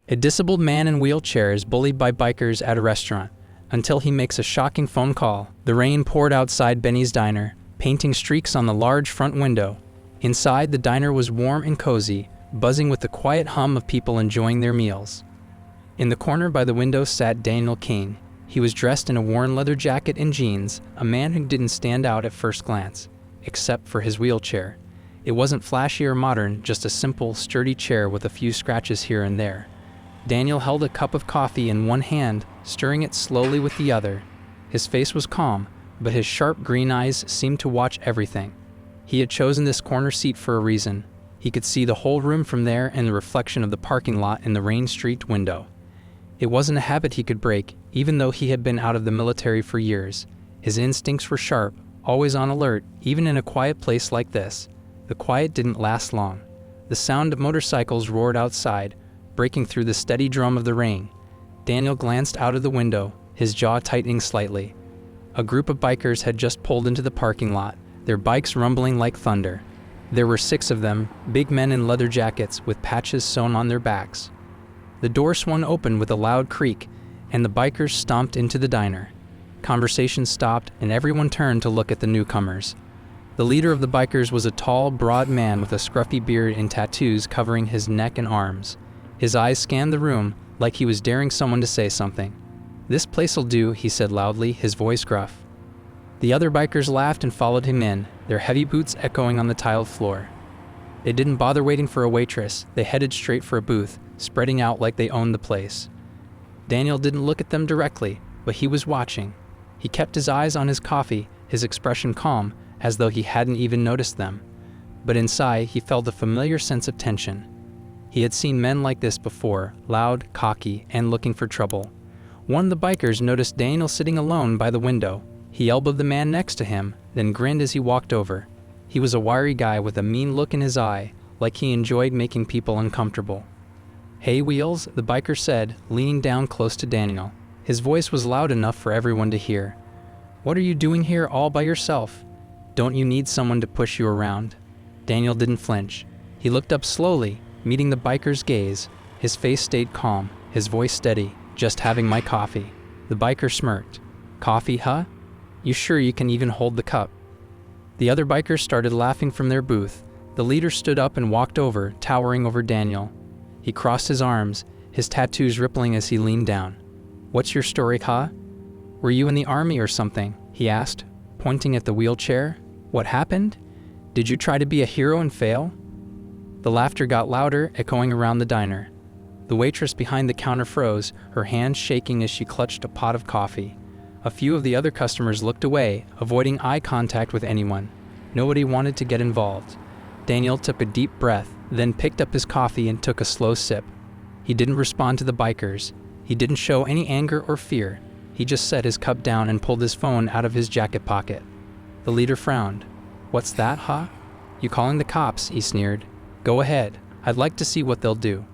A disabled man in wheelchair is bullied by bikers at a restaurant until he makes a shocking phone call. The rain poured outside Benny's Diner, painting streaks on the large front window. Inside, the diner was warm and cozy, buzzing with the quiet hum of people enjoying their meals. In the corner by the window sat Daniel Kane. He was dressed in a worn leather jacket and jeans, a man who didn't stand out at first glance, except for his wheelchair. It wasn't flashy or modern, just a simple, sturdy chair with a few scratches here and there. Daniel held a cup of coffee in one hand, stirring it slowly with the other. His face was calm, but his sharp green eyes seemed to watch everything. He had chosen this corner seat for a reason. He could see the whole room from there and the reflection of the parking lot in the rain-streaked window. It wasn't a habit he could break, even though he had been out of the military for years. His instincts were sharp, always on alert, even in a quiet place like this. The quiet didn't last long. The sound of motorcycles roared outside, breaking through the steady drum of the rain. Daniel glanced out of the window, his jaw tightening slightly. A group of bikers had just pulled into the parking lot, their bikes rumbling like thunder. There were 6 of them, big men in leather jackets with patches sewn on their backs. The door swung open with a loud creak, and the bikers stomped into the diner. Conversation stopped, and everyone turned to look at the newcomers. The leader of the bikers was a tall, broad man with a scruffy beard and tattoos covering his neck and arms. His eyes scanned the room like he was daring someone to say something. "This place'll do," he said loudly, his voice gruff. The other bikers laughed and followed him in, their heavy boots echoing on the tiled floor. They didn't bother waiting for a waitress. They headed straight for a booth, spreading out like they owned the place. Daniel didn't look at them directly, but he was watching. He kept his eyes on his coffee, his expression calm, as though he hadn't even noticed them. But inside, he felt a familiar sense of tension. He had seen men like this before, loud, cocky, and looking for trouble. One of the bikers noticed Daniel sitting alone by the window. He elbowed the man next to him, then grinned as he walked over. He was a wiry guy with a mean look in his eye, like he enjoyed making people uncomfortable. "Hey, Wheels," the biker said, leaning down close to Daniel. His voice was loud enough for everyone to hear. "What are you doing here all by yourself? Don't you need someone to push you around?" Daniel didn't flinch. He looked up slowly, meeting the biker's gaze. His face stayed calm, his voice steady. "Just having my coffee." The biker smirked. "Coffee, huh? You sure you can even hold the cup?" The other bikers started laughing from their booth. The leader stood up and walked over, towering over Daniel. He crossed his arms, his tattoos rippling as he leaned down. "What's your story, huh? Were you in the army or something?" he asked, pointing at the wheelchair. "What happened? Did you try to be a hero and fail?" The laughter got louder, echoing around the diner. The waitress behind the counter froze, her hands shaking as she clutched a pot of coffee. A few of the other customers looked away, avoiding eye contact with anyone. Nobody wanted to get involved. Daniel took a deep breath, then picked up his coffee and took a slow sip. He didn't respond to the bikers. He didn't show any anger or fear. He just set his cup down and pulled his phone out of his jacket pocket. The leader frowned. "What's that, huh? You calling the cops?" he sneered. "Go ahead. I'd like to see what they'll do."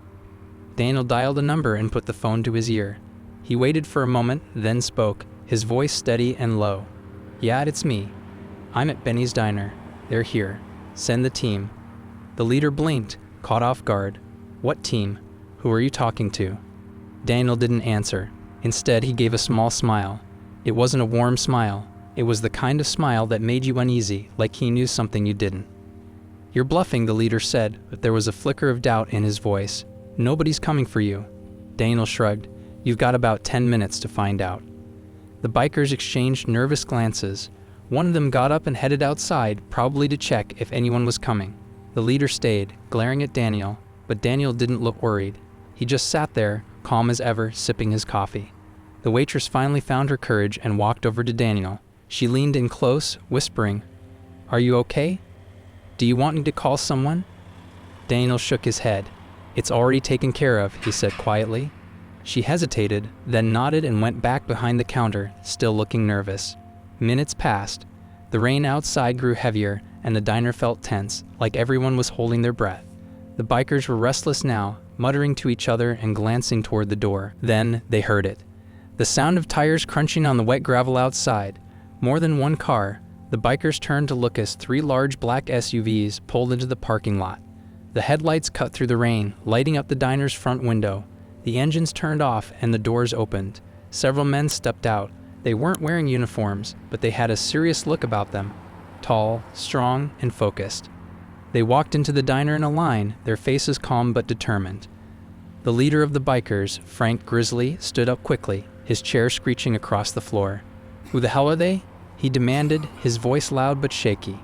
Daniel dialed a number and put the phone to his ear. He waited for a moment, then spoke, his voice steady and low. "Yeah, it's me. I'm at Benny's Diner. They're here. Send the team." The leader blinked, caught off guard. "What team? Who are you talking to?" Daniel didn't answer. Instead, he gave a small smile. It wasn't a warm smile. It was the kind of smile that made you uneasy, like he knew something you didn't. "You're bluffing," the leader said, but there was a flicker of doubt in his voice. "Nobody's coming for you." Daniel shrugged. "You've got about 10 minutes to find out." The bikers exchanged nervous glances. One of them got up and headed outside, probably to check if anyone was coming. The leader stayed, glaring at Daniel, but Daniel didn't look worried. He just sat there, calm as ever, sipping his coffee. The waitress finally found her courage and walked over to Daniel. She leaned in close, whispering, "Are you okay? Do you want me to call someone?" Daniel shook his head. "It's already taken care of," he said quietly. She hesitated, then nodded and went back behind the counter, still looking nervous. Minutes passed. The rain outside grew heavier, and the diner felt tense, like everyone was holding their breath. The bikers were restless now, muttering to each other and glancing toward the door. Then they heard it. The sound of tires crunching on the wet gravel outside. More than one car. The bikers turned to look as 3 large black SUVs pulled into the parking lot. The headlights cut through the rain, lighting up the diner's front window. The engines turned off and the doors opened. Several men stepped out. They weren't wearing uniforms, but they had a serious look about them. Tall, strong, and focused. They walked into the diner in a line, their faces calm but determined. The leader of the bikers, Frank Grizzly, stood up quickly, his chair screeching across the floor. "Who the hell are they?" he demanded, his voice loud but shaky.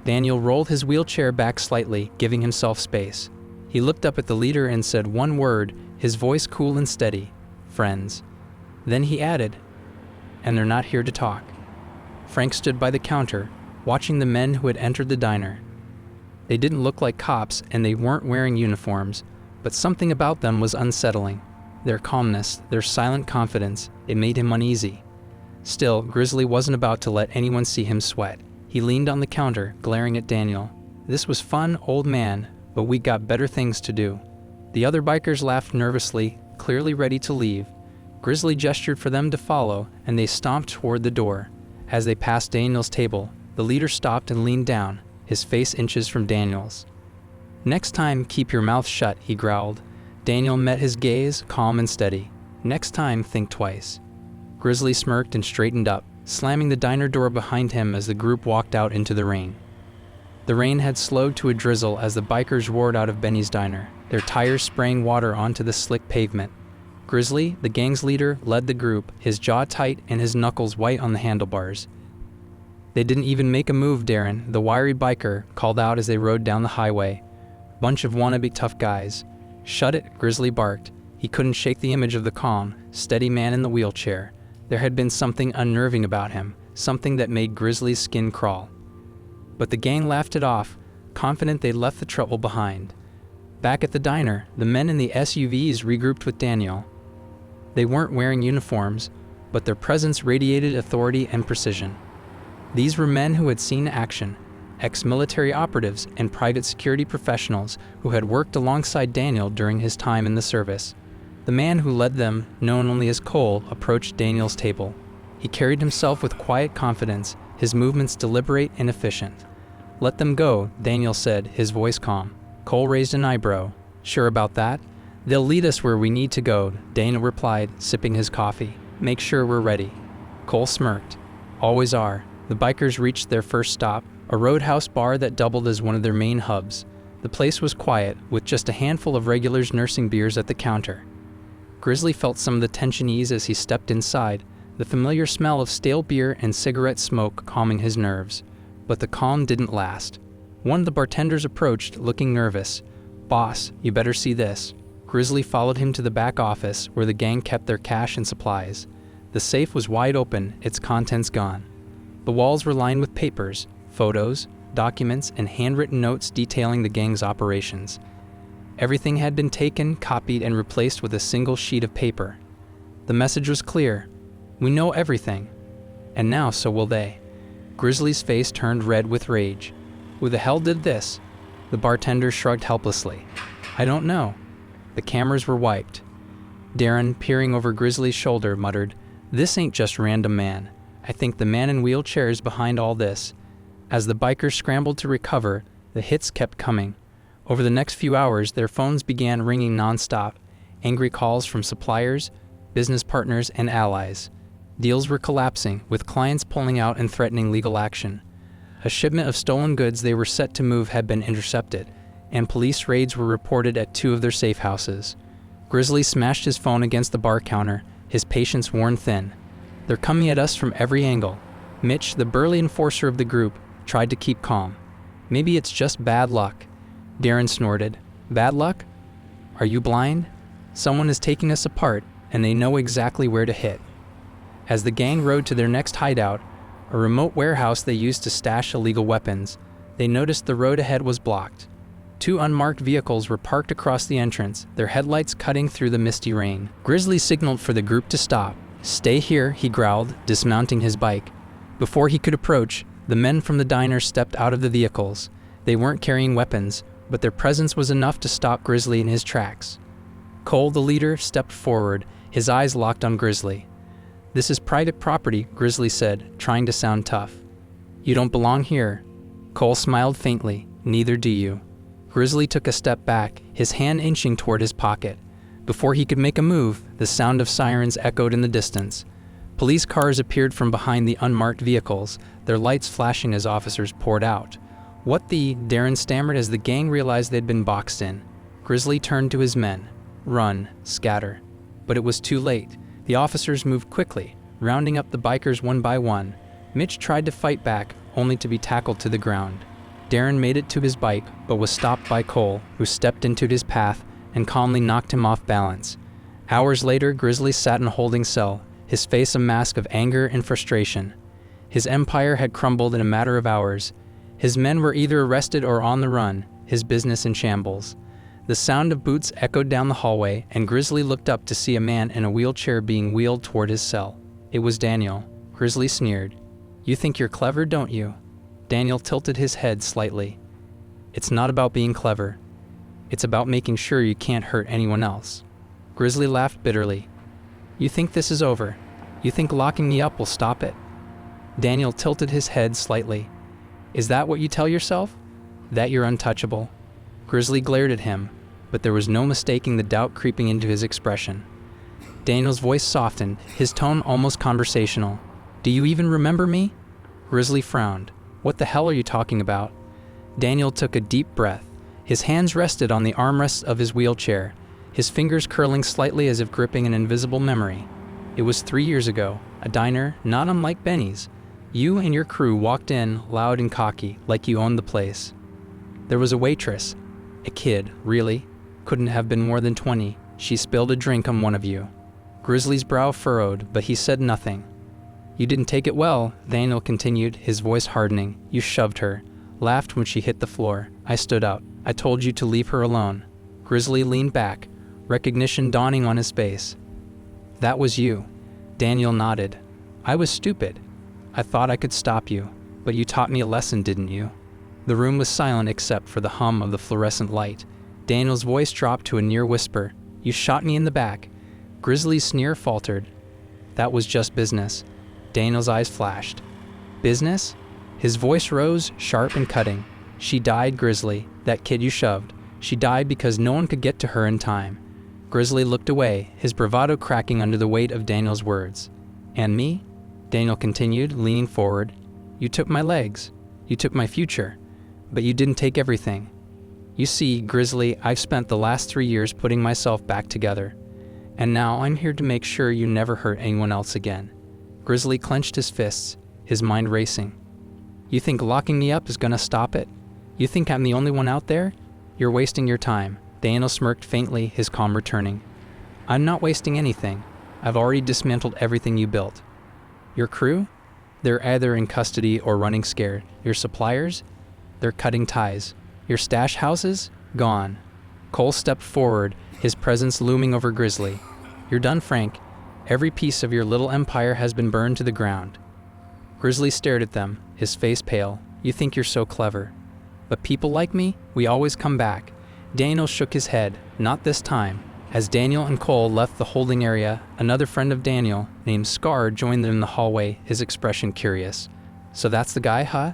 Daniel rolled his wheelchair back slightly, giving himself space. He looked up at the leader and said one word, his voice cool and steady: "Friends." Then he added, "And they're not here to talk." Frank stood by the counter, watching the men who had entered the diner. They didn't look like cops and they weren't wearing uniforms, but something about them was unsettling. Their calmness, their silent confidence, it made him uneasy. Still, Grizzly wasn't about to let anyone see him sweat. He leaned on the counter, glaring at Daniel. "This was fun, old man, but we got better things to do." The other bikers laughed nervously, clearly ready to leave. Grizzly gestured for them to follow, and they stomped toward the door. As they passed Daniel's table, the leader stopped and leaned down, his face inches from Daniel's. "Next time, keep your mouth shut," he growled. Daniel met his gaze, calm and steady. "Next time, think twice." Grizzly smirked and straightened up, slamming the diner door behind him as the group walked out into the rain. The rain had slowed to a drizzle as the bikers roared out of Benny's diner, their tires spraying water onto the slick pavement. Grizzly, the gang's leader, led the group, his jaw tight and his knuckles white on the handlebars. "They didn't even make a move, Darren," the wiry biker called out as they rode down the highway. "Bunch of wannabe tough guys." "Shut it," Grizzly barked. He couldn't shake the image of the calm, steady man in the wheelchair. There had been something unnerving about him, something that made Grizzly's skin crawl. But the gang laughed it off, confident they'd left the trouble behind. Back at the diner, the men in the SUVs regrouped with Daniel. They weren't wearing uniforms, but their presence radiated authority and precision. These were men who had seen action, ex-military operatives and private security professionals who had worked alongside Daniel during his time in the service. The man who led them, known only as Cole, approached Daniel's table. He carried himself with quiet confidence, his movements deliberate and efficient. "Let them go," Daniel said, his voice calm. Cole raised an eyebrow. "Sure about that?" "They'll lead us where we need to go," Daniel replied, sipping his coffee. "Make sure we're ready." Cole smirked. "Always are." The bikers reached their first stop, a roadhouse bar that doubled as one of their main hubs. The place was quiet, with just a handful of regulars nursing beers at the counter. Grizzly felt some of the tension ease as he stepped inside, the familiar smell of stale beer and cigarette smoke calming his nerves. But the calm didn't last. One of the bartenders approached, looking nervous. "Boss, you better see this." Grizzly followed him to the back office, where the gang kept their cash and supplies. The safe was wide open, its contents gone. The walls were lined with papers, photos, documents, and handwritten notes detailing the gang's operations. Everything had been taken, copied, and replaced with a single sheet of paper. The message was clear. "We know everything. And now so will they." Grizzly's face turned red with rage. "Who the hell did this?" The bartender shrugged helplessly. "I don't know." The cameras were wiped. Darren, peering over Grizzly's shoulder, muttered, "This ain't just random man. I think the man in wheelchair is behind all this." As the bikers scrambled to recover, the hits kept coming. Over the next few hours, their phones began ringing nonstop, angry calls from suppliers, business partners, and allies. Deals were collapsing, with clients pulling out and threatening legal action. A shipment of stolen goods they were set to move had been intercepted, and police raids were reported at 2 of their safe houses. Grizzly smashed his phone against the bar counter, his patience worn thin. "They're coming at us from every angle." Mitch, the burly enforcer of the group, tried to keep calm. "Maybe it's just bad luck." Darren snorted. "Bad luck? Are you blind? Someone is taking us apart, and they know exactly where to hit." As the gang rode to their next hideout, a remote warehouse they used to stash illegal weapons, they noticed the road ahead was blocked. 2 unmarked vehicles were parked across the entrance, their headlights cutting through the misty rain. Grizzly signaled for the group to stop. "Stay here," he growled, dismounting his bike. Before he could approach, the men from the diner stepped out of the vehicles. They weren't carrying weapons, but their presence was enough to stop Grizzly in his tracks. Cole, the leader, stepped forward, his eyes locked on Grizzly. "This is private property," Grizzly said, trying to sound tough. "You don't belong here." Cole smiled faintly. "Neither do you." Grizzly took a step back, his hand inching toward his pocket. Before he could make a move, the sound of sirens echoed in the distance. Police cars appeared from behind the unmarked vehicles, their lights flashing as officers poured out. "What the?" Darren stammered as the gang realized they'd been boxed in. Grizzly turned to his men. "Run, scatter." But it was too late. The officers moved quickly, rounding up the bikers one by one. Mitch tried to fight back, only to be tackled to the ground. Darren made it to his bike, but was stopped by Cole, who stepped into his path and calmly knocked him off balance. Hours later, Grizzly sat in a holding cell, his face a mask of anger and frustration. His empire had crumbled in a matter of hours. His men were either arrested or on the run, his business in shambles. The sound of boots echoed down the hallway, and Grizzly looked up to see a man in a wheelchair being wheeled toward his cell. It was Daniel. Grizzly sneered. "You think you're clever, don't you?" Daniel tilted his head slightly. "It's not about being clever. It's about making sure you can't hurt anyone else." Grizzly laughed bitterly. "You think this is over? You think locking me up will stop it?" Daniel tilted his head slightly. "Is that what you tell yourself? That you're untouchable?" Grizzly glared at him, but there was no mistaking the doubt creeping into his expression. Daniel's voice softened, his tone almost conversational. "Do you even remember me?" Grizzly frowned. "What the hell are you talking about?" Daniel took a deep breath. His hands rested on the armrests of his wheelchair, his fingers curling slightly as if gripping an invisible memory. "It was 3 years ago, a diner not unlike Benny's. You and your crew walked in, loud and cocky, like you owned the place. There was a waitress, a kid, really, couldn't have been more than 20. She spilled a drink on one of you." Grizzly's brow furrowed, but he said nothing. "You didn't take it well," Daniel continued, his voice hardening. "You shoved her, laughed when she hit the floor. I stood up. I told you to leave her alone." Grizzly leaned back, recognition dawning on his face. "That was you." Daniel nodded. "I was stupid. I thought I could stop you, but you taught me a lesson, didn't you?" The room was silent except for the hum of the fluorescent light. Daniel's voice dropped to a near whisper. "You shot me in the back." Grizzly's sneer faltered. "That was just business." Daniel's eyes flashed. "Business?" His voice rose, sharp and cutting. "She died, Grizzly, that kid you shoved. She died because no one could get to her in time." Grizzly looked away, his bravado cracking under the weight of Daniel's words. "And me?" Daniel continued, leaning forward. "You took my legs. You took my future. But you didn't take everything. You see, Grizzly, I've spent the last 3 years putting myself back together. And now I'm here to make sure you never hurt anyone else again." Grizzly clenched his fists, his mind racing. "You think locking me up is gonna stop it? You think I'm the only one out there? You're wasting your time." Daniel smirked faintly, his calm returning. "I'm not wasting anything. I've already dismantled everything you built. Your crew? They're either in custody or running scared. Your suppliers? They're cutting ties. Your stash houses? Gone." Cole stepped forward, his presence looming over Grizzly. "You're done, Frank. Every piece of your little empire has been burned to the ground." Grizzly stared at them, his face pale. "You think you're so clever. But people like me, we always come back." Daniel shook his head. "Not this time." As Daniel and Cole left the holding area, another friend of Daniel, named Scar, joined them in the hallway, his expression curious. "So that's the guy, huh?"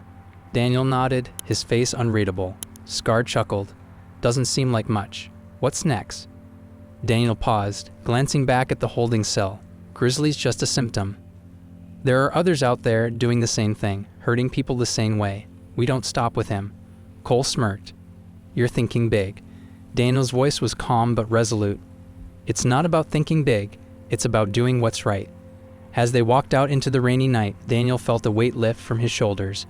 Daniel nodded, his face unreadable. Scar chuckled. "Doesn't seem like much. What's next?" Daniel paused, glancing back at the holding cell. "Grizzly's just a symptom. There are others out there doing the same thing, hurting people the same way. We don't stop with him." Cole smirked. "You're thinking big." Daniel's voice was calm but resolute. "It's not about thinking big, it's about doing what's right." As they walked out into the rainy night, Daniel felt a weight lift from his shoulders.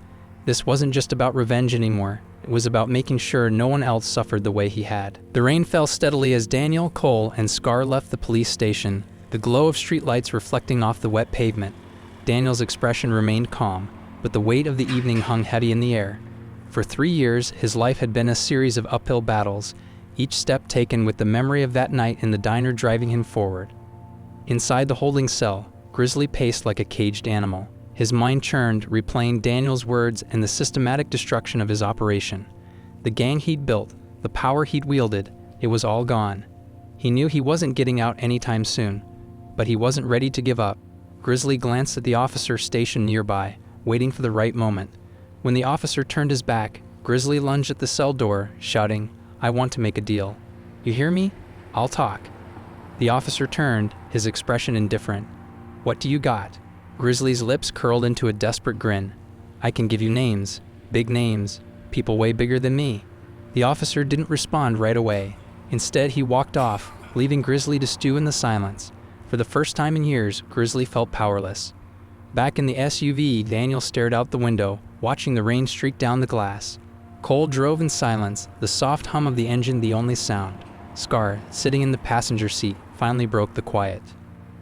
This wasn't just about revenge anymore. It was about making sure no one else suffered the way he had. The rain fell steadily as Daniel, Cole, and Scar left the police station, the glow of streetlights reflecting off the wet pavement. Daniel's expression remained calm, but the weight of the evening hung heavy in the air. For 3 years, his life had been a series of uphill battles, each step taken with the memory of that night in the diner driving him forward. Inside the holding cell, Grizzly paced like a caged animal. His mind churned, replaying Daniel's words and the systematic destruction of his operation. The gang he'd built, the power he'd wielded, it was all gone. He knew he wasn't getting out anytime soon, but he wasn't ready to give up. Grizzly glanced at the officer stationed nearby, waiting for the right moment. When the officer turned his back, Grizzly lunged at the cell door, shouting, "I want to make a deal. You hear me? I'll talk." The officer turned, his expression indifferent. "What do you got?" Grizzly's lips curled into a desperate grin. "I can give you names. Big names. People way bigger than me." The officer didn't respond right away. Instead, he walked off, leaving Grizzly to stew in the silence. For the first time in years, Grizzly felt powerless. Back in the SUV, Daniel stared out the window, watching the rain streak down the glass. Cole drove in silence, the soft hum of the engine the only sound. Scar, sitting in the passenger seat, finally broke the quiet.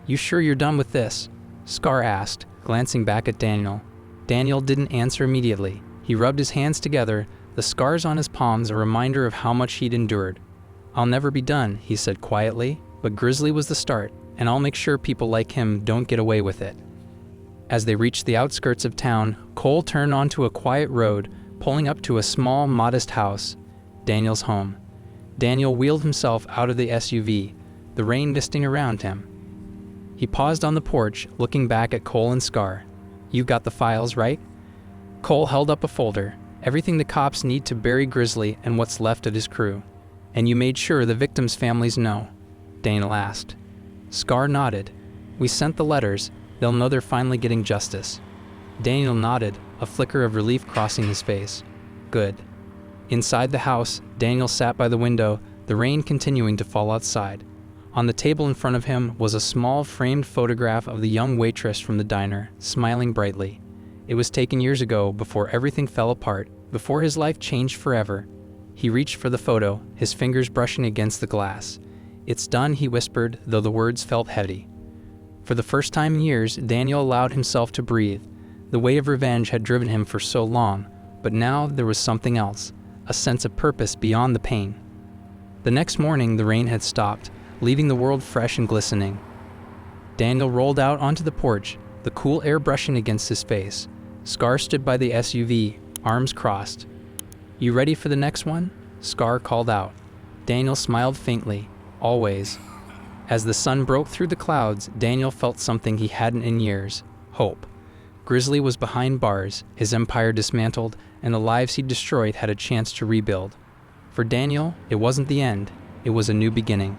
"You sure you're done with this?" Scar asked, glancing back at Daniel. Daniel didn't answer immediately. He rubbed his hands together, the scars on his palms a reminder of how much he'd endured. "I'll never be done," he said quietly, "but Grizzly was the start, and I'll make sure people like him don't get away with it." As they reached the outskirts of town, Cole turned onto a quiet road, pulling up to a small, modest house, Daniel's home. Daniel wheeled himself out of the SUV, the rain misting around him. He paused on the porch, looking back at Cole and Scar. "You got the files, right?" Cole held up a folder. "Everything the cops need to bury Grizzly and what's left of his crew." "And you made sure the victims' families know?" Daniel asked. Scar nodded. "We sent the letters. They'll know they're finally getting justice." Daniel nodded, a flicker of relief crossing his face. "Good." Inside the house, Daniel sat by the window, the rain continuing to fall outside. On the table in front of him was a small framed photograph of the young waitress from the diner, smiling brightly. It was taken years ago, before everything fell apart, before his life changed forever. He reached for the photo, his fingers brushing against the glass. "It's done," he whispered, though the words felt heavy. For the first time in years, Daniel allowed himself to breathe. The weight of revenge had driven him for so long, but now there was something else, a sense of purpose beyond the pain. The next morning, the rain had stopped, leaving the world fresh and glistening. Daniel rolled out onto the porch, the cool air brushing against his face. Scar stood by the SUV, arms crossed. "You ready for the next one?" Scar called out. Daniel smiled faintly. "Always." As the sun broke through the clouds, Daniel felt something he hadn't in years: hope. Grizzly was behind bars, his empire dismantled, and the lives he'd destroyed had a chance to rebuild. For Daniel, it wasn't the end, it was a new beginning.